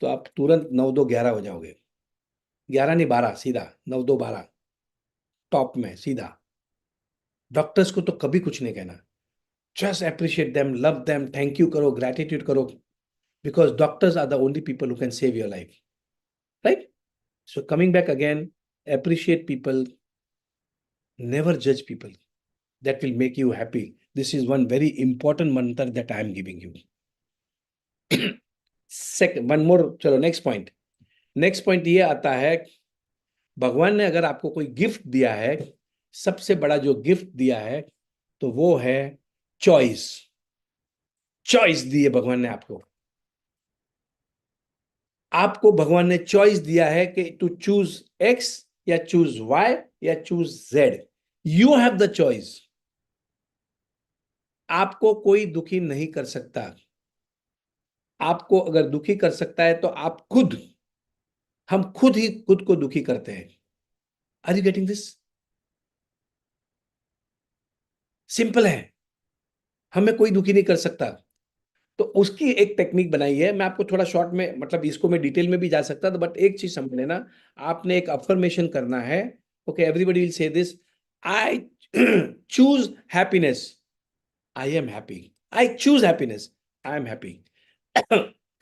तो आप तुरंत 9-2-11 हो जाओगे। 11 नहीं 12, सीधा 9-2-12 टॉप में सीधा। डॉक्टर्स को तो कभी कुछ नहीं कहना, just appreciate them, love them, thank you करो, ग्रैटिट्यूड करो, because doctors are the only people who can save your life, right? So coming back again, appreciate people, never judge people. That will make you happy. This is one very important mantra that I am giving you. Second, one more, चलो नेक्स्ट पॉइंट। नेक्स्ट पॉइंट ये आता है, भगवान ने अगर आपको कोई गिफ्ट दिया है, सबसे बड़ा जो गिफ्ट दिया है तो वो है चॉइस। चॉइस दी है भगवान ने आपको। आपको भगवान ने चॉइस दिया है कि टू चूज एक्स या चूज वाई या choose Z. You have the choice. आपको कोई दुखी नहीं कर सकता। आपको अगर दुखी कर सकता है तो आप खुद, हम खुद ही खुद को दुखी करते हैं। Are you getting this? Simple है, हमें कोई दुखी नहीं कर सकता। तो उसकी एक टेक्निक बनाई है, मैं आपको थोड़ा शॉर्ट में, मतलब इसको मैं डिटेल में भी जा सकता था, बट एक चीज समझ लेना, आपने एक अफर्मेशन करना है। Okay, everybody will say this, I choose happiness, I am happy. I choose happiness, I am happy.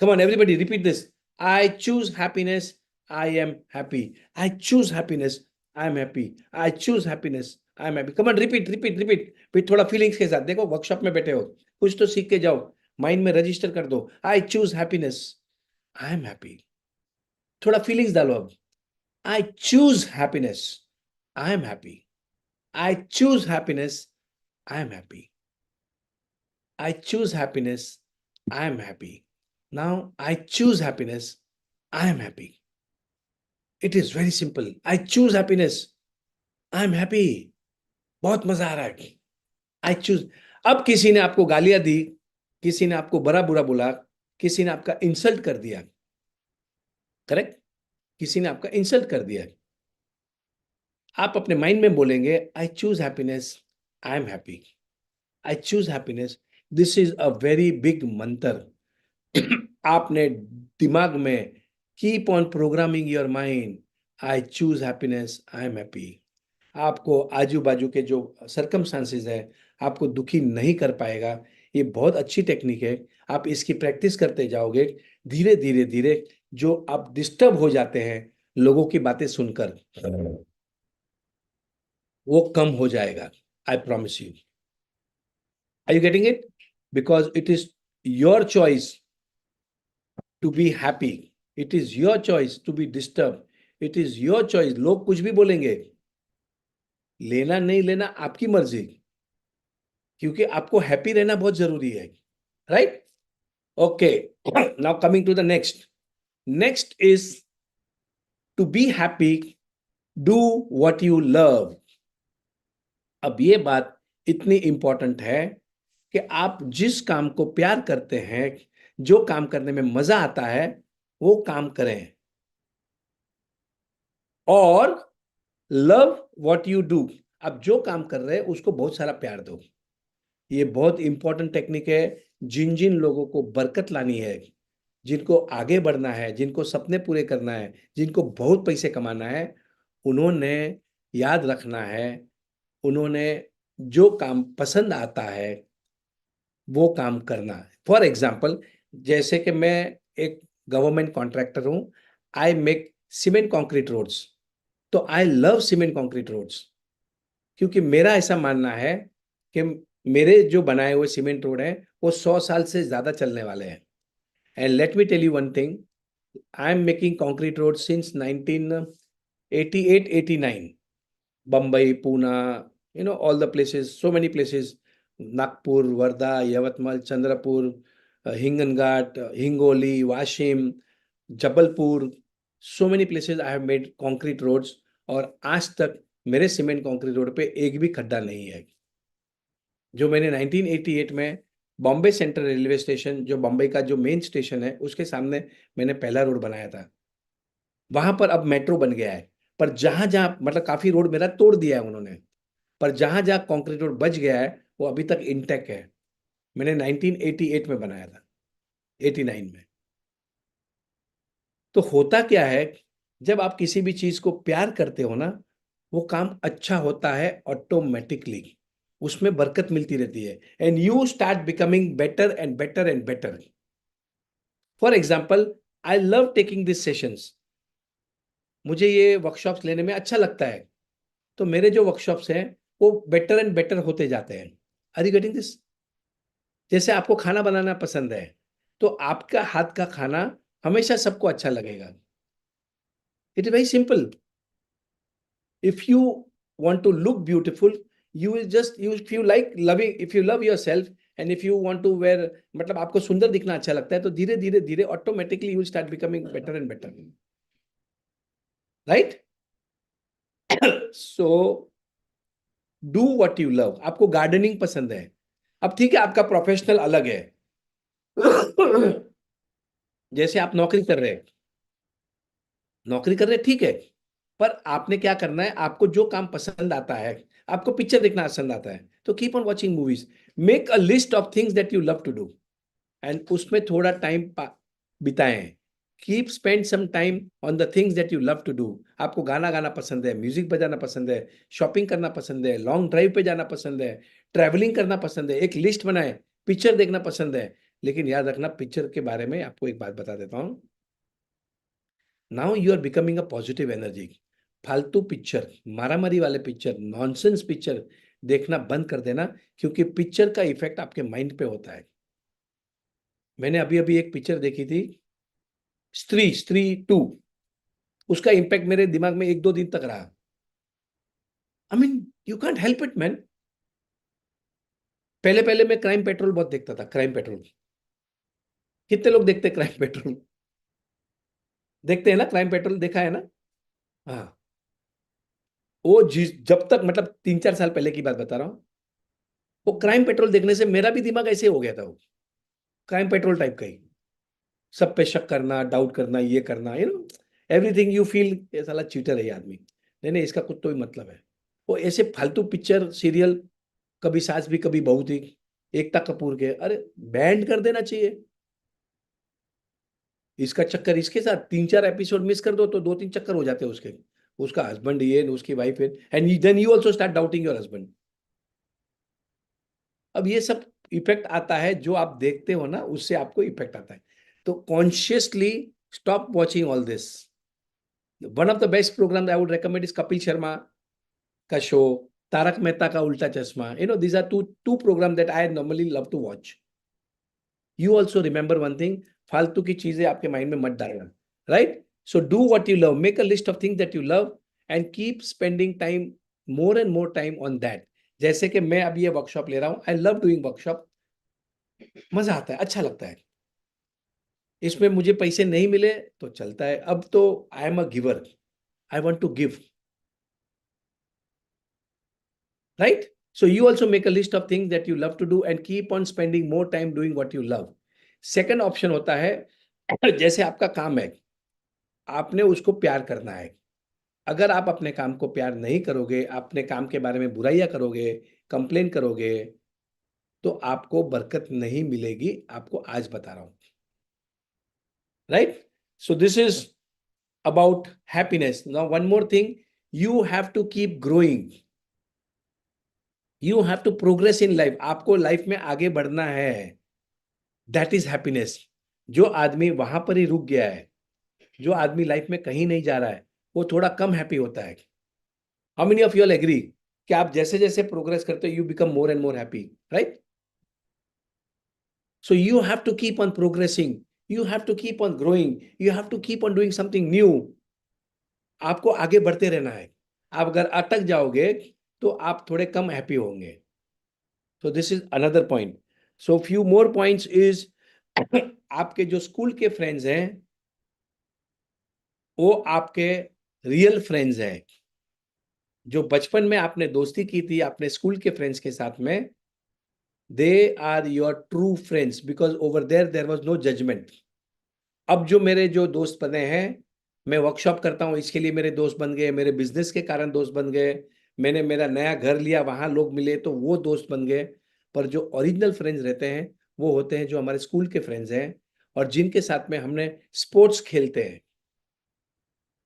Come on, everybody, repeat this. I choose happiness, I am happy. I choose happiness, I am happy. I choose happiness, I am happy. Come on, repeat, repeat, repeat. फिर थोड़ा फीलिंग्स के साथ देखो, वर्कशॉप में बैठे हो, कुछ तो सीख के जाओ, माइंड में रजिस्टर कर दो। I choose happiness, I am happy. थोड़ा फीलिंग्स डालो अब। I choose happiness, I am happy. I choose happiness, I am happy. I choose happiness, I am happy. Now I choose happiness, I am happy. It is very simple. I choose happiness, I am happy. बहुत मजा आ रहा है। I choose. अब किसी ने आपको गालियां दी, किसी ने आपको बड़ा बुरा बोला, किसी ने आपका इंसल्ट कर दिया, करेक्ट? किसी ने आपका इंसल्ट कर दिया, आप अपने माइंड में बोलेंगे I choose happiness, I am happy. I choose happiness, this is a very big मंत्र। आपने दिमाग में keep on programming your mind, I choose happiness, I am happy. आपको आजू बाजू के जो सरकमस्टांसेस है आपको दुखी नहीं कर पाएगा। ये बहुत अच्छी टेक्निक है, आप इसकी प्रैक्टिस करते जाओगे, धीरे धीरे धीरे जो आप डिस्टर्ब हो जाते हैं लोगों की बातें सुनकर, वो कम हो जाएगा। I promise you. Are you getting it? Because it is your choice to be happy, it is your choice to be disturb, it is your choice. लोग कुछ भी बोलेंगे, लेना नहीं लेना आपकी मर्जी, क्योंकि आपको हैप्पी रहना बहुत जरूरी है, right? Okay, now coming to the next. Next is to be happy, do what you love. अब ये बात इतनी इंपॉर्टेंट है कि आप जिस काम को प्यार करते हैं, जो काम करने में मजा आता है, वो काम करें। और लव व्हाट यू डू, आप जो काम कर रहे हैं उसको बहुत सारा प्यार दो। ये बहुत इंपॉर्टेंट टेक्निक है। जिन जिन लोगों को बरकत लानी है, जिनको आगे बढ़ना है, जिनको सपने पूरे करना है, जिनको बहुत पैसे कमाना है, उन्होंने याद रखना है, उन्होंने जो काम पसंद आता है वो काम करना है। फॉर एग्जाम्पल, जैसे कि मैं एक गवर्नमेंट कॉन्ट्रैक्टर हूं, I make cement concrete roads, तो I love cement concrete roads, क्योंकि मेरा ऐसा मानना है कि मेरे जो बनाए हुए सीमेंट रोड हैं वो 100 साल से ज्यादा चलने वाले हैं। And let me tell you one thing, I am making concrete road since 1988-89। Mumbai, Pune, all the places, so many places, Nagpur, Wardha, Yavatmal, Chandrapur, Hinganghat, Hingoli, Washim, Jabalpur, so many places I have made concrete roads, और आज तक मेरे सीमेंट कंक्रीट रोड पे एक भी खड्डा नहीं है। जो मैंने 1988 में बॉम्बे सेंट्रल रेलवे स्टेशन, जो बॉम्बे का जो मेन स्टेशन है, उसके सामने मैंने पहला रोड बनाया था। वहां पर अब मेट्रो बन गया है, पर जहां जहां मतलब काफी रोड मेरा तोड़ दिया है उन्होंने, पर जहां जहां कंक्रीट रोड बच गया है वो अभी तक इंटैक्ट है। मैंने 1988 में बनाया था, 89 में। तो होता क्या है, जब आप किसी भी चीज को प्यार करते हो ना, वो काम अच्छा होता है ऑटोमेटिकली, उसमें बरकत मिलती रहती है, and you start becoming better and better and better. For example, I love taking this sessions, मुझे ये वर्कशॉप्स लेने में अच्छा लगता है, तो मेरे जो वर्कशॉप्स हैं वो बेटर एंड बेटर होते जाते हैं। Are you getting this? जैसे आपको खाना बनाना पसंद है, तो आपका हाथ का खाना हमेशा सबको अच्छा लगेगा। It is very simple. If you want to look beautiful, you will just, you if you like loving, if you love yourself, and if you want to wear, मतलब आपको सुंदर दिखना अच्छा लगता है, तो धीरे धीरे धीरे automatically you will start becoming better and better, right? So do what you love. आपको गार्डनिंग पसंद है, अब ठीक है, आपका प्रोफेशनल अलग है। जैसे आप नौकरी कर रहे हैं, ठीक है, पर आपने क्या करना है, आपको जो काम पसंद आता है, आपको पिक्चर देखना पसंद आता है, तो keep on watching movies, make a list of things that you love to do, and उसमें थोड़ा टाइम बिताएं। Keep spend some time on the things that you love to do. आपको गाना गाना पसंद है, म्यूजिक बजाना पसंद है, शॉपिंग करना पसंद है, लॉन्ग ड्राइव पे जाना पसंद है, ट्रैवलिंग करना पसंद है, एक लिस्ट बनाए, पिक्चर देखना पसंद है। लेकिन याद रखना, पिक्चर के बारे में आपको एक बात बता देता हूं, now you are becoming a positive energy. फालतू पिक्चर, मारामारी वाले पिक्चर, नॉनसेंस पिक्चर देखना बंद कर देना, क्योंकि पिक्चर का इफेक्ट आपके माइंड पे होता है। मैंने अभी अभी एक पिक्चर देखी थी, स्त्री स्त्री 2, उसका इंपैक्ट मेरे दिमाग में 1-2 दिन तक रहा। I mean, you can't help it man. पहले पहले मैं क्राइम पेट्रोल बहुत देखता था, क्राइम पेट्रोल। कितने लोग देखते हैं क्राइम पेट्रोल? देखते हैं ना, क्राइम पेट्रोल देखा है ना? हाँ। वो जब तक, मतलब 3-4 साल पहले की बात बता रहा हूँ, वो क्राइम पेट्रोल देखने से मेरा भी दिमाग ऐसे हो गया था, वो क्राइम पेट्रोल टाइप का ही, सब पे शक करना, डाउट करना, ये करना, एवरीथिंग यू फील ये साला चीटर है ये आदमी। नहीं नहीं, इसका कुछ तो भी मतलब है। वो ऐसे फालतू पिक्चर सीरियल, कभी सास भी कभी बहू थी, एकता कपूर के, अरे बैंड कर देना चाहिए। इसका चक्कर इसके साथ 3-4 एपिसोड मिस कर दो तो 2-3 चक्कर हो जाते हैं उसके, उसका हस्बैंड ये, उसकी वाइफ है, and then you also start doubting your husband. अब ये सब इफेक्ट आता है, जो आप देखते हो ना, उससे आपको इफेक्ट आता है। तो consciously stop watching all this. One of the best program I would recommend is Kapil Sharma का शो, Tarak Mehta ka Ulta Chashma. These are two program that I normally love to watch. You also remember one thing, फालतू की चीजें आपके माइंड में मत डालना, right? So do what you love, make a list of things that you love, and keep spending time, more and more time on that. जैसे कि मैं अभी ये वर्कशॉप ले रहा हूँ, आई लव डूइंग वर्कशॉप, मजा आता है, अच्छा लगता है। इसमें मुझे पैसे नहीं मिले तो चलता है, अब तो I am a giver, I want to give, right? So you also make a list of things that you love to do and keep on spending more time doing what you love. Second option होता है, जैसे आपका काम है, आपने उसको प्यार करना है. अगर आप अपने काम को प्यार नहीं करोगे, अपने काम के बारे में बुराइयां करोगे, कंप्लेन करोगे, तो आपको बरकत नहीं मिलेगी. आपको आज बता रहा हूं. Right? So this is about happiness. Now one more thing, you have to keep growing. You have to progress in life. आपको लाइफ में आगे बढ़ना है. That is happiness. जो आदमी वहां पर ही रुक गया है, जो आदमी लाइफ में कहीं नहीं जा रहा है, वो थोड़ा कम हैप्पी होता है. How many of you all agree कि आप जैसे जैसे प्रोग्रेस करते हो, you become more and more happy, right? So you have to keep on progressing. You have to keep on growing. You have to keep on doing something new. आपको आगे बढ़ते रहना है. आप अगर अटक जाओगे तो आप थोड़े कम हैप्पी होंगे. So this is another point. So few more points is आपके जो स्कूल के फ्रेंड्स हैं वो आपके रियल फ्रेंड्स हैं. जो बचपन में आपने दोस्ती की थी अपने स्कूल के फ्रेंड्स के साथ में, they are your true friends because over there was no judgment. अब जो मेरे जो दोस्त बने हैं, मैं वर्कशॉप करता हूँ, इसके लिए मेरे दोस्त बन गए, मेरे बिजनेस के कारण दोस्त बन गए, मैंने मेरा नया घर लिया, वहां लोग मिले तो वो दोस्त बन गए. पर जो ओरिजिनल फ्रेंड्स रहते हैं वो होते हैं जो हमारे स्कूल के फ्रेंड्स हैं और जिनके साथ में हमने स्पोर्ट्स खेलते हैं.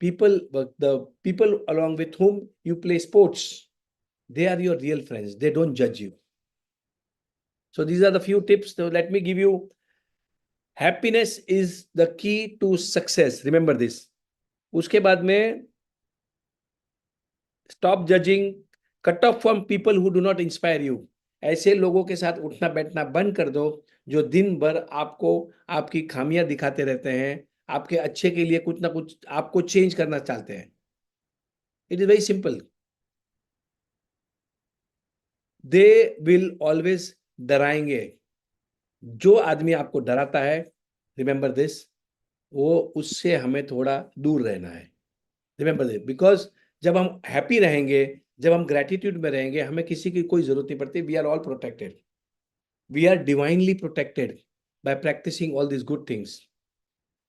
The people along with whom you play sports, they are your real friends. They don't judge you. So these are the few tips. So let me give you. Happiness is the key to success. Remember this. उसके बाद में stop judging, cut off from people who do not inspire you. ऐसे लोगों के साथ उठना बैठना बंद कर दो जो दिन भर आपको आपकी खामियां दिखाते रहते हैं, आपके अच्छे के लिए कुछ ना कुछ आपको चेंज करना चाहते हैं. It is very simple. They will always डराएंगे. जो आदमी आपको डराता है, रिमेंबर दिस, वो उससे हमें थोड़ा दूर रहना है. रिमेंबर दिस, बिकॉज जब हम हैप्पी रहेंगे, जब हम ग्रेटिट्यूड में रहेंगे, हमें किसी की कोई जरूरत नहीं पड़ती. We are all protected. We are divinely protected by practicing all this good things.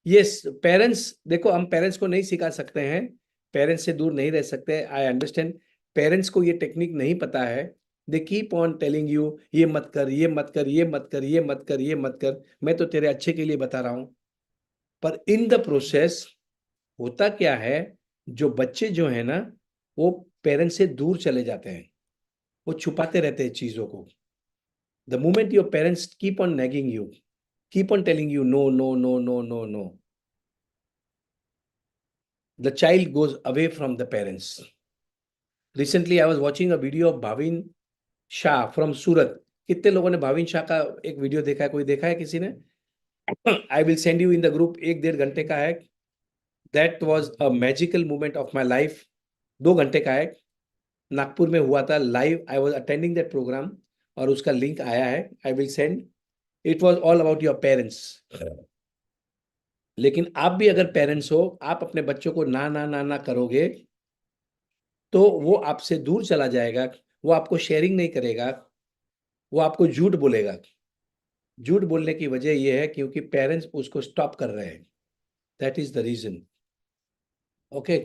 Yes, parents, देखो हम पेरेंट्स को नहीं सिखा सकते हैं, पेरेंट्स से दूर नहीं रह सकते. I understand. पेरेंट्स को ये टेक्निक नहीं पता है. They keep on telling you, ये मत कर, ये मत कर, ये मत कर, ये मत कर, ये मत कर. मैं तो तेरे अच्छे के लिए बता रहा हूं. पर इन द प्रोसेस होता क्या है, जो बच्चे जो है ना वो पेरेंट्स से दूर चले जाते हैं, वो छुपाते रहते हैं चीजों को. The moment your parents keep on nagging you, keep on telling you no, no, no, no, no, no, the child goes away from the parents. Recently I was watching a video of Bhavin Shah from Surat. कितने लोगों ने भाविन शाह का एक वीडियो देखा है? कोई देखा है किसी ने? I will send you in the group. 1-1.5 घंटे का है. That was a magical moment of my life. 2 घंटे का है. नागपुर में हुआ था live. I was attending that program और उसका लिंक आया है. I will send. It was all about your parents. लेकिन आप भी अगर पेरेंट्स हो, आप अपने बच्चों को ना ना ना ना करोगे तो वो आपसे दूर चला जाएगा. वो आपको शेयरिंग नहीं करेगा, वो आपको झूठ बोलेगा. झूठ बोलने की वजह यह है क्योंकि पेरेंट्स उसको स्टॉप कर रहे हैं. That is the reason. Okay.